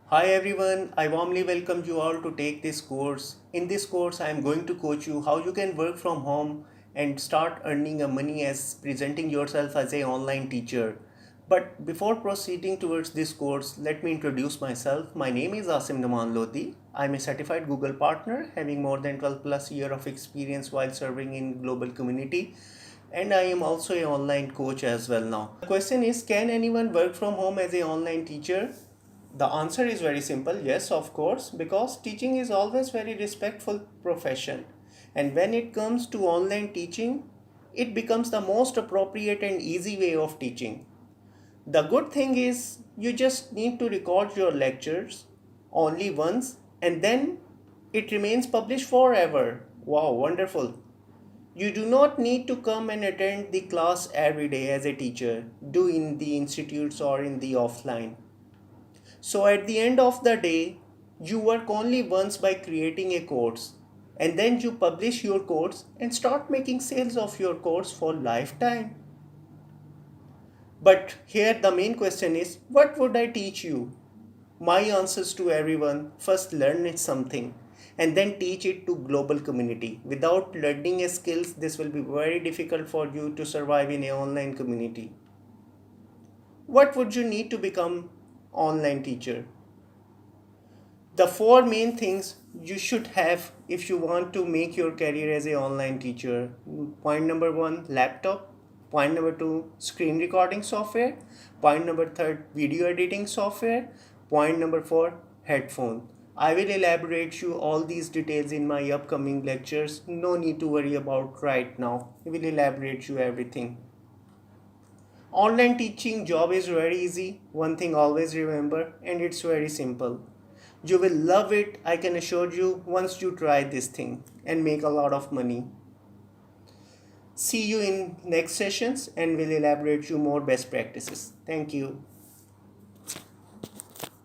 Hi everyone, I warmly welcome you all to take this course. In this course, I am going to coach you how you can work from home and start earning a money as presenting yourself as a online teacher. But before proceeding towards this course, let me introduce myself. My name is Asim Noaman Lodhi. I am a certified Google partner having more than 12 plus year of experience while serving in global community, and I am also an online coach as well now. The question is, can anyone work from home as an online teacher? The answer is very simple, yes, of course, because teaching is always very respectful profession. And when it comes to online teaching, it becomes the most appropriate and easy way of teaching. The good thing is you just need to record your lectures only once and then it remains published forever. Wow, wonderful. You do not need to come and attend the class every day as a teacher, do in the institutes or in the offline. So at the end of the day, you work only once by creating a course and then you publish your course and start making sales of your course for lifetime. But here the main question is, what would I teach you? My answers to everyone: first learn it something and then teach it to global community. Without learning a skills, this will be very difficult for you to survive in a online community. What would you need to become online teacher? The four main things you should have if you want to make your career as a online teacher. Point number 1, laptop. Point number 2, screen recording software. Point number 3, video editing software. Point number 4, headphone. I will elaborate you all these details in my upcoming lectures. No need to worry about right now. I will elaborate you everything. Online teaching job is very easy. One thing always remember, and it's very simple. You will love it, I can assure you, once you try this thing and make a lot of money. See you in next sessions and we'll elaborate you more best practices. Thank you.